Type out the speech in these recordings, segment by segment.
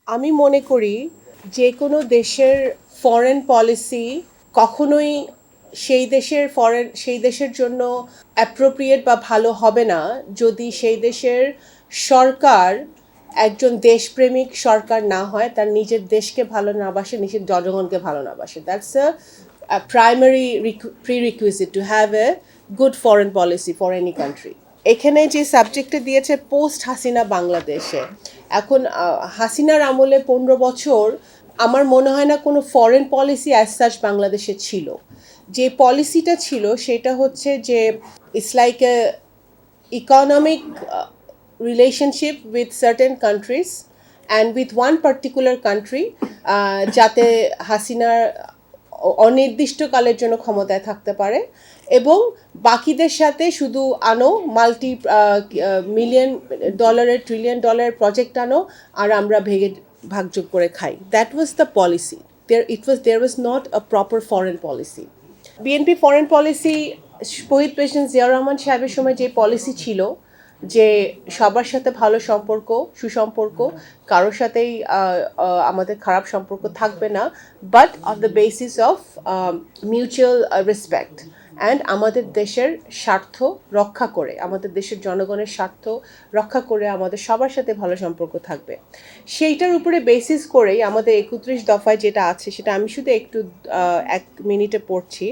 আমি মনে করি যে কোনো দেশের ফরেন পলিসি কখনোই সেই দেশের জন্য অ্যাপ্রোপ্রিয়েট বা ভালো হবে না যদি সেই দেশের সরকার একজন দেশপ্রেমিক সরকার না হয়, তার নিজের দেশকে ভালো না বাসে, নিজের জনগণকে ভালো না বাসে। That's a primary prerequisite to have a good foreign policy for any country. এখানে যে সাবজেক্টে দিয়েছে পোস্ট হাসিনা বাংলাদেশে, এখন হাসিনার আমলে 15 বছর আমার মনে হয় না কোনো ফরেন পলিসি অ্যাজ সাচ বাংলাদেশে ছিল। যে পলিসিটা ছিল সেটা হচ্ছে যে it's like a economic relationship with certain countries and with one particular country, যাতে হাসিনার অনির্দিষ্টকালের জন্য ক্ষমতায় থাকতে পারে এবং বাকিদের সাথে শুধু আনো মাল্টি মিলিয়ন ডলারের ট্রিলিয়ন ডলারের প্রজেক্ট আনো আর আমরা ভেঙে ভাগযোগ করে খাই। That was the policy. there was not a proper foreign policy. BNP foreign policy শহীদ প্রেসিডেন্ট জিয়াউর রহমান সাহেবের সময় যে পলিসি ছিল যে সবার সাথে ভালো সম্পর্ক, সুসম্পর্ক, কারোর সাথেই আমাদের খারাপ সম্পর্ক থাকবে না, but on the basis of mutual respect and আমাদের দেশের স্বার্থ রক্ষা করে, আমাদের দেশের জনগণের স্বার্থ রক্ষা করে আমাদের সবার সাথে ভালো সম্পর্ক থাকবে। সেইটার উপরে বেসিস করেই আমাদের 31 দফায় যেটা আছে সেটা আমি শুধু একটু 1 মিনিটে পড়ছি।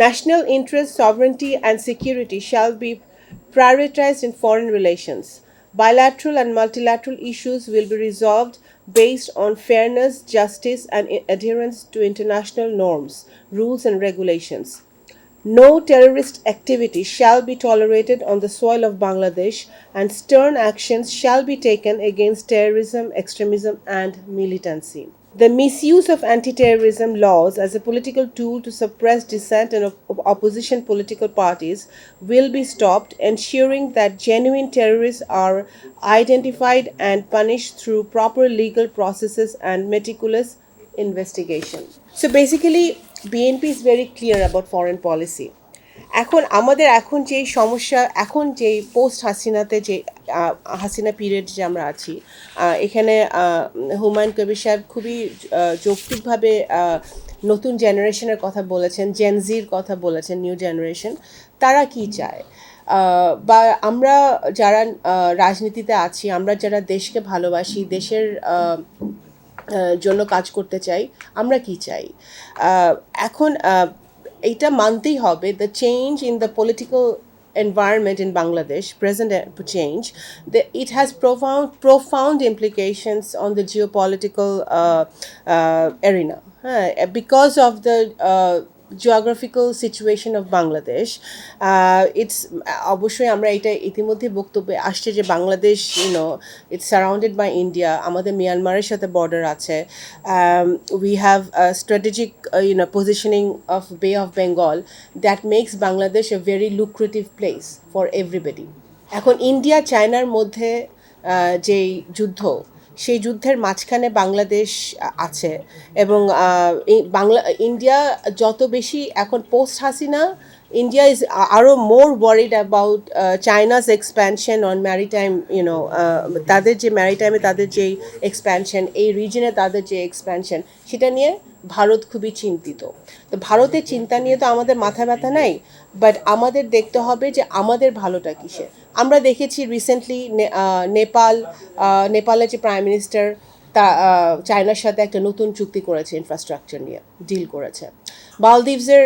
National interest, sovereignty and security shall be prioritized in foreign relations. Bilateral and multilateral issues will be resolved based on fairness, justice, and adherence to international norms, rules, and regulations. No terrorist activity shall be tolerated on the soil of Bangladesh, and stern actions shall be taken against terrorism, extremism, and militancy. The misuse of anti-terrorism laws as a political tool to suppress dissent and opposition political parties will be stopped, ensuring that genuine terrorists are identified and punished through proper legal processes and meticulous investigation. So basically, BNP is very clear about foreign policy. এখন যেই সমস্যা, এখন যেই post হাসিনাতে যে Hasina period যে আমরা আছি, এখানে হুমায়ুন কবির সাহেব খুবই যৌক্তিকভাবে নতুন জেনারেশনের কথা বলেছেন, জেনজির কথা বলেছেন, নিউ জেনারেশন তারা কি চায়, বা আমরা যারা রাজনীতিতে আছি, আমরা যারা দেশকে ভালোবাসি, দেশের জন্য কাজ করতে চাই, আমরা কি চাই। এখন এটা মানতেই হবে, the change in the political environment in Bangladesh, present change, it has profound implications on the geopolitical arena. Because of the geographical situation of Bangladesh, it's অবশ্যই আমরা এটা ইতিমধ্যে বক্তব্যে আসছে যে Bangladesh it's surrounded by India, আমাদের মিয়ানমারের সাথে বর্ডার আছে, we have a strategic positioning of Bay of Bengal that makes Bangladesh a very lucrative place for everybody. এখন ইন্ডিয়া চায়নার মধ্যে যেই যুদ্ধ, সেই যুদ্ধের মাঝখানে বাংলাদেশ আছে এবং ইন্ডিয়া যত বেশি এখন post Hasina, India is more worried about China's expansion on maritime, তাদের যে ম্যারিটাইমে তাদের যে এক্সপ্যানশন, এই রিজনে তাদের যে এক্সপ্যানশন, সেটা নিয়ে ভারত খুবই চিন্তিত। তো ভারতের চিন্তা নিয়ে তো আমাদের মাথা ব্যথা নাই, বাট আমাদের দেখতে হবে যে আমাদের ভালোটা কিসে। আমরা দেখেছি রিসেন্টলি নেপালের যে প্রাইম মিনিস্টার তা চায়নার সাথে একটা নতুন চুক্তি করেছে, ইনফ্রাস্ট্রাকচার নিয়ে ডিল করেছে। মালদ্বীপসের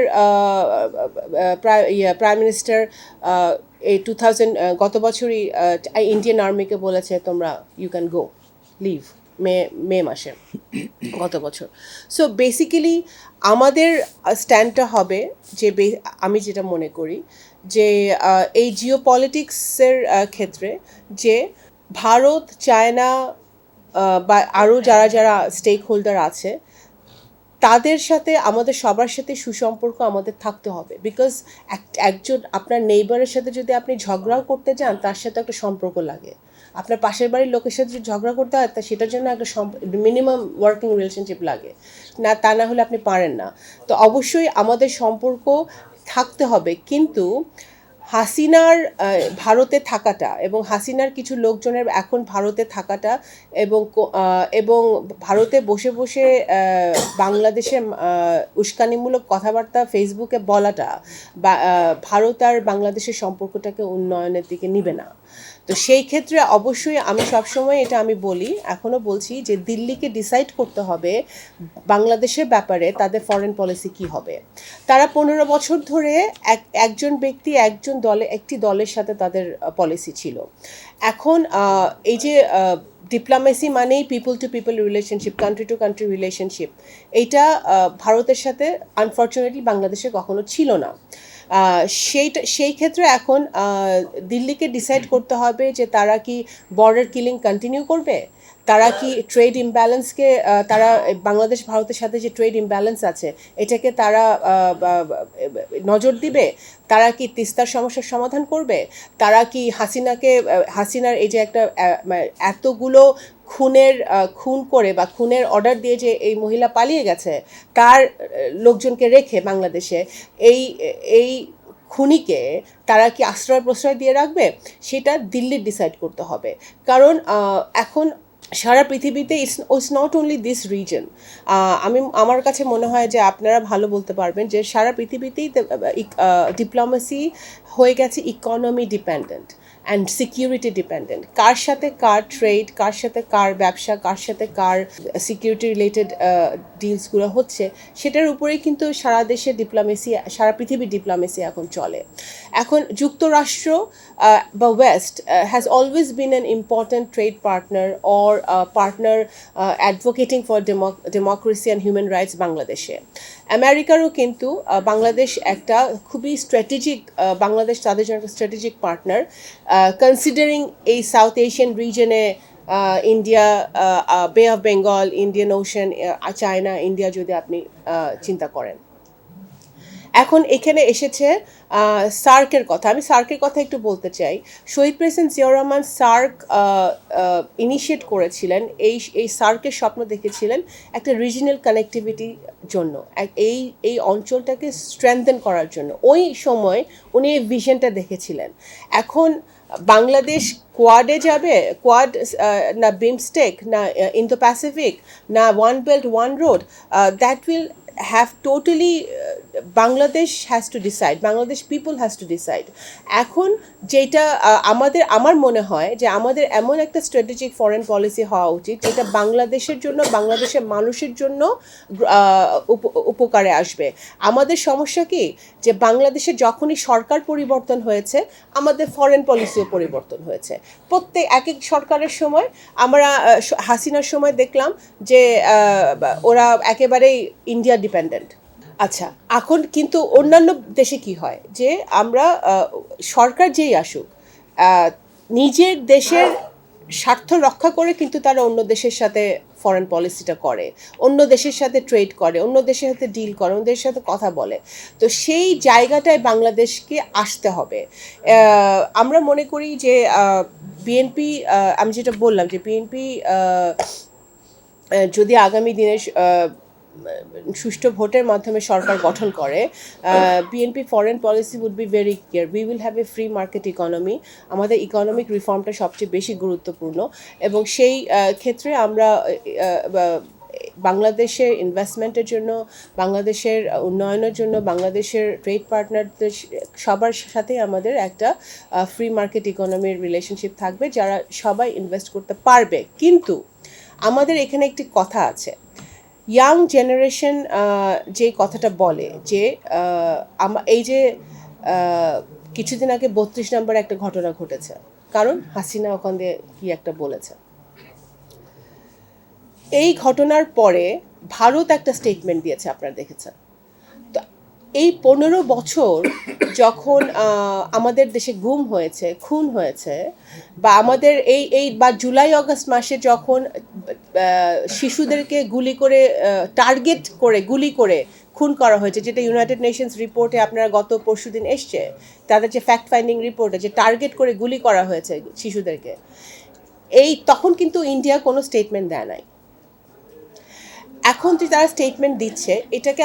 প্রাইম মিনিস্টার এই গত বছরই ইন্ডিয়ান আর্মিকে বলেছে তোমরা ইউ ক্যান গো, লিভ, মে মাসে গত বছর। সো বেসিক্যালি আমাদের স্ট্যান্ডটা হবে যে আমি যেটা মনে করি যে এই জিও পলিটিক্সের ক্ষেত্রে যে ভারত, চায়না বা আরও যারা যারা স্টেক হোল্ডার আছে তাদের সাথে আমাদের সবার সাথে সুসম্পর্ক আমাদের থাকতে হবে। বিকজ একজন আপনার নেইবারের সাথে যদি আপনি ঝগড়াও করতে যান, তার সাথে একটা সম্পর্ক লাগে। আপনার পাশের বাড়ির লোকের সাথে যদি ঝগড়া করতে হয়, তা সেটার জন্য একটা মিনিমাম ওয়ার্কিং রিলেশনশিপ লাগে, না তা না হলে আপনি পারেন না। তো অবশ্যই আমাদের সম্পর্ক থাকতে হবে, কিন্তু হাসিনার ভারতে থাকাটা এবং হাসিনার কিছু লোকজনের এখন ভারতে থাকাটা এবং ভারতে বসে বসে বাংলাদেশে উস্কানিমূলক কথাবার্তা ফেসবুকে বলাটা ভারত আর বাংলাদেশের সম্পর্কটাকে উন্নয়নের দিকে নিবে না। তো সেই ক্ষেত্রে অবশ্যই আমি সবসময় এটা আমি বলি, এখনও বলছি যে দিল্লিকে ডিসাইড করতে হবে বাংলাদেশের ব্যাপারে তাদের ফরেন পলিসি কী হবে। তারা 15 বছর ধরে একজন ব্যক্তি একটি দলের সাথে তাদের পলিসি ছিল। এখন এই যে ডিপ্লোমেসি মানেই people to people relationship, country to country relationship, এইটা ভারতের সাথে আনফর্চুনেটলি বাংলাদেশে কখনো ছিল না। সেই ক্ষেত্রে এখন দিল্লিকে ডিসাইড করতে হবে যে তারা কি বর্ডার কিলিং কন্টিনিউ করবে, তারা কি ট্রেড ইমব্যালেন্সকে তারা বাংলাদেশ ভারতের সাথে যে ট্রেড ইমব্যালেন্স আছে এটাকে তারা নজর দিবে, তারা কি তিস্তার সমস্যার সমাধান করবে, তারা কি হাসিনার এই যে একটা এতগুলো খুন করে বা খুনের অর্ডার দিয়ে যে এই মহিলা পালিয়ে গেছে তার লোকজনকে রেখে বাংলাদেশে এই খুনিকে তারা কি আশ্রয় প্রশ্রয় দিয়ে রাখবে, সেটা দিল্লির ডিসাইড করতে হবে। কারণ এখন সারা পৃথিবীতে it's not only this reason. আমার কাছে মনে হয় যে আপনারা ভালো বলতে পারবেন যে সারা পৃথিবীতেই ডিপ্লোমেসি হয়ে গেছে economy dependent and security dependent. কার সাথে কার ট্রেড, কার সাথে কার ব্যবসা, কার সাথে কার সিকিউরিটি রিলেটেড ডিলসগুলো হচ্ছে, সেটার উপরেই কিন্তু সারা পৃথিবীর ডিপ্লোমেসি এখন চলে। এখন যুক্তরাষ্ট্র বা West has always been an important trade partner or partner advocating for democracy and human rights বাংলাদেশে। আমেরিকারও কিন্তু বাংলাদেশ একটা খুবই স্ট্র্যাটেজিক, বাংলাদেশ তাদের জন্য স্ট্র্যাটেজিক পার্টনার, কনসিডারিং এই সাউথ এশিয়ান রিজনে ইন্ডিয়া, বে of Bengal, Indian ocean, China, India যদি আপনি চিন্তা করেন। এখন এখানে এসেছে সার্কের কথা। আমি সার্কের কথা একটু বলতে চাই। শহীদ president Ziaur Rahman SAARC initiate করেছিলেন, এই সার্কের স্বপ্ন দেখেছিলেন একটা রিজিনাল কানেক্টিভিটির জন্য, এই অঞ্চলটাকে স্ট্রেংথেন করার জন্য। ওই সময় উনি এই ভিশনটা দেখেছিলেন। এখন বাংলাদেশ কোয়াডে যাবে, কোয়াড না বিমস্টেক, না ইন্দো প্যাসিফিক, না one belt one road, that will have totally Bangladesh has to decide, Bangladesh people has to decide. এখন যেটা আমার মনে হয় যে আমাদের এমন একটা স্ট্র্যাটেজিক ফরেন পলিসি হওয়া উচিত যেটা বাংলাদেশের জন্য, বাংলাদেশের মানুষের জন্য উপকারে আসবে। আমাদের সমস্যা কি যে বাংলাদেশে যখনই সরকার পরিবর্তন হয়েছে আমাদের ফরেন পলিসিও পরিবর্তন হয়েছে। এক এক সরকারের সময় আমরা হাসিনার সময় দেখলাম যে ওরা একেবারেই ইন্ডিয়া ডিপেন্ডেন্ট। আচ্ছা, এখন কিন্তু অন্যান্য দেশে কি হয় যে আমরা সরকার যেই আসুক নিজের দেশের স্বার্থ রক্ষা করে কিন্তু তারা অন্য দেশের সাথে ফরেন পলিসিটা করে, অন্য দেশের সাথে ট্রেড করে, অন্য দেশের সাথে ডিল করে, অন্য দেশের সাথে কথা বলে। তো সেই জায়গাটায় বাংলাদেশকে আসতে হবে। আমরা মনে করি যে বিএনপি, আমি যেটা বললাম যে বিএনপি যদি আগামী দিনে সুষ্ঠু ভোটের মাধ্যমে সরকার গঠন করে, BNP foreign policy would be very clear. We will have a free market economy. আমাদের ইকোনমিক রিফর্মটা সবচেয়ে বেশি গুরুত্বপূর্ণ এবং সেই ক্ষেত্রে আমরা বাংলাদেশের ইনভেস্টমেন্টের জন্য, বাংলাদেশের উন্নয়নের জন্য, বাংলাদেশের ট্রেড পার্টনারদের সবার সাথেই আমাদের একটা ফ্রি মার্কেট ইকোনমির রিলেশনশিপ থাকবে, যারা সবাই ইনভেস্ট করতে পারবে। কিন্তু আমাদের এখানে একটি কথা আছে, ইয়াং জেনারেশন যে কথাটা বলে যে এই যে কিছুদিন আগে 32 নম্বর একটা ঘটনা ঘটেছে, কারণ হাসিনা ওখান দিয়ে কি একটা বলেছে। এই ঘটনার পরে ভারত একটা স্টেটমেন্ট দিয়েছে, আপনারা দেখেছেন। তো এই 15 বছর যখন আমাদের দেশে গুম হয়েছে, খুন হয়েছে, বা আমাদের বা জুলাই আগস্ট মাসে যখন শিশুদেরকে টার্গেট করে গুলি করে খুন করা হয়েছে, যেটা ইউনাইটেড নেশনস রিপোর্টে আপনারা গত পরশুদিন এসছে, তাদের যে ফ্যাক্ট ফাইন্ডিং রিপোর্টে যে টার্গেট করে গুলি করা হয়েছে শিশুদেরকে, তখন কিন্তু ইন্ডিয়া কোনো স্টেটমেন্ট দেয় নাই। এখন যে তারা স্টেটমেন্ট দিচ্ছে এটাকে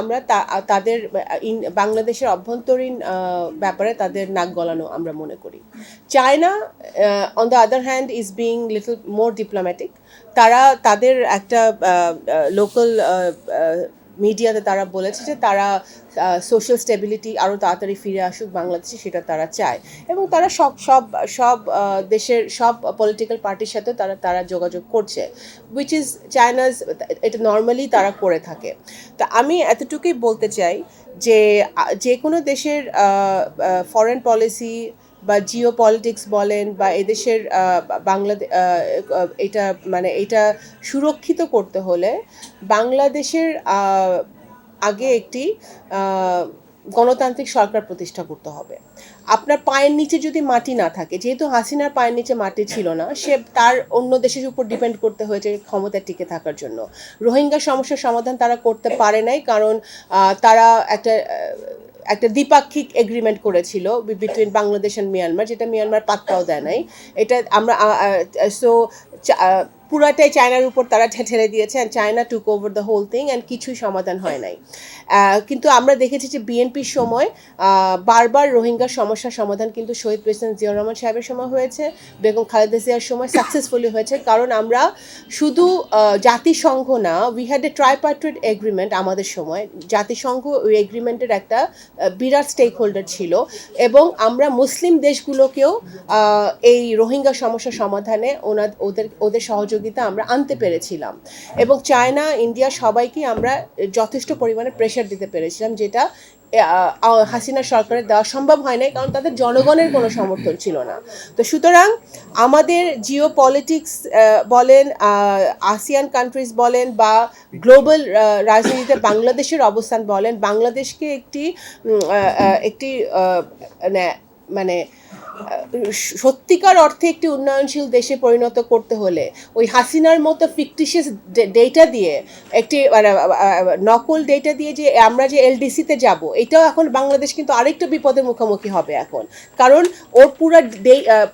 আমরা তাদের বাংলাদেশের অভ্যন্তরীণ ব্যাপারে তাদের নাক গলানো আমরা মনে করি। China on the other hand is being little more diplomatic. তারা তাদের একটা লোকাল মিডিয়াতে তারা বলেছে যে তারা সোশ্যাল স্টেবিলিটি আরও তাড়াতাড়ি ফিরে আসুক বাংলাদেশে, সেটা তারা চায়। এবং তারা সব সব সব দেশের সব পলিটিক্যাল পার্টির সাথে তারা যোগাযোগ করছে, উইচ ইজ চায়নাজ, এটা নর্মালি তারা করে থাকে। তা আমি এতটুকুই বলতে চাই যে যে কোনো দেশের ফরেন পলিসি বা জিও পলিটিক্স বলেন বা এদেশের বাংলাদেশ এটা মানে এটা সুরক্ষিত করতে হলে বাংলাদেশের আগে একটি গণতান্ত্রিক সরকার প্রতিষ্ঠা করতে হবে। আপনার পায়ের নিচে যদি মাটি না থাকে, যেহেতু হাসিনার পায়ের নিচে মাটি ছিল না, সে তার অন্য দেশের উপর ডিপেন্ড করতে হয়েছে ক্ষমতায় টিকে থাকার জন্য। রোহিঙ্গা সমস্যার সমাধান তারা করতে পারে নাই, কারণ তারা একটা দ্বিপাক্ষিক এগ্রিমেন্ট করেছিল বিটুইন বাংলাদেশ অ্যান্ড মিয়ানমার, যেটা মিয়ানমার পাত্তাও দেয় নাই। এটা আমরা সো পুরাটাই চায়নার উপর তারা ঠেলে দিয়েছে, and China took over the whole thing, and কিছুই সমাধান হয় নাই। কিন্তু আমরা দেখেছি যে বিএনপির সময় বারবার রোহিঙ্গার সমস্যার সমাধান কিন্তু শহীদ প্রেসিডেন্ট জিয়াউর রহমান সাহেবের সময় হয়েছে, বেগম খালেদা জিয়ার সময় সাকসেসফুলি হয়েছে, কারণ আমরা শুধু জাতিসংঘ না, উই হ্যাড এ ট্রাইপার্ট্রিট এগ্রিমেন্ট আমাদের সময়। জাতিসংঘ ওই এগ্রিমেন্টের একটা বিরাট স্টেক হোল্ডার ছিল, এবং আমরা মুসলিম দেশগুলোকেও এই রোহিঙ্গা সমস্যা সমাধানে ওদের সহযোগিতা আমরা আনতে পেরেছিলাম। এবং চায়না, ইন্ডিয়া সবাইকে আমরা যথেষ্ট পরিমাণে প্রেশার দিতে পেরেছিলাম, যেটা হাসিনা সরকারের দেওয়া সম্ভব হয় নাই, কারণ তাদের জনগণের কোনো সমর্থন ছিল না। তো সুতরাং আমাদের জিও পলিটিক্স বলেন, আসিয়ান কান্ট্রিজ বলেন, বা গ্লোবাল রাজনীতিতে বাংলাদেশের অবস্থান বলেন, বাংলাদেশকে একটি মানে সত্যিকার অর্থে একটি উন্নয়নশীল দেশে পরিণত করতে হলে ওই হাসিনার মতো ফিকটিশিয়াস ডেটা দিয়ে, একটি নকল ডেটা দিয়ে যে আমরা যে এলডিসিতে যাব, এটাও এখন বাংলাদেশ কিন্তু আরেকটা বিপদের মুখোমুখি হবে এখন। কারণ ওর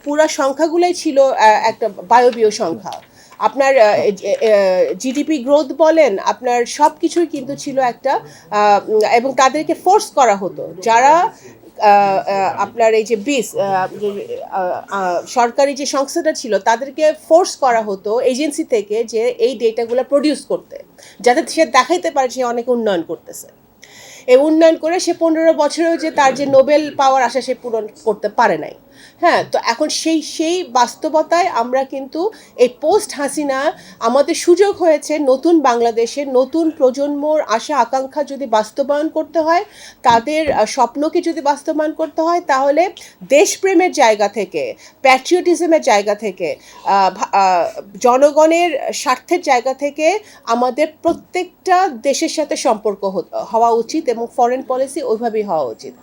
পুরা সংখ্যাগুলোই ছিল একটা বায়বীয় সংখ্যা। আপনার জিডিপি গ্রোথ বলেন, আপনার সব কিছুই কিন্তু ছিল একটা, এবং তাদেরকে ফোর্স করা হতো, যারা আপনার এই যে সরকারি যে সংস্থাটা ছিল তাদেরকে ফোর্স করা হতো এজেন্সি থেকে যে এই ডেটাগুলো প্রডিউস করতে, যাতে সে দেখাইতে পারে সে অনেক উন্নয়ন করতেছে। এই উন্নয়ন করে সে 15 বছরেও যে তার যে নোবেল পাওয়ার আশা সে পূরণ করতে পারে নাই। হ্যাঁ, তো এখন সেই বাস্তবতায় আমরা কিন্তু এই পোস্ট হাসিনা আমাদের সুযোগ হয়েছে নতুন বাংলাদেশের নতুন প্রজন্মর আশা আকাঙ্ক্ষা যদি বাস্তবায়ন করতে হয়, তাদের স্বপ্নকে যদি বাস্তবায়ন করতে হয়, তাহলে দেশপ্রেমের জায়গা থেকে, প্যাট্রিয়টিজমের জায়গা থেকে, জনগণের স্বার্থের জায়গা থেকে আমাদের প্রত্যেকটা দেশের সাথে সম্পর্ক হওয়া উচিত, এবং ফরেন পলিসি ওইভাবেই হওয়া উচিত।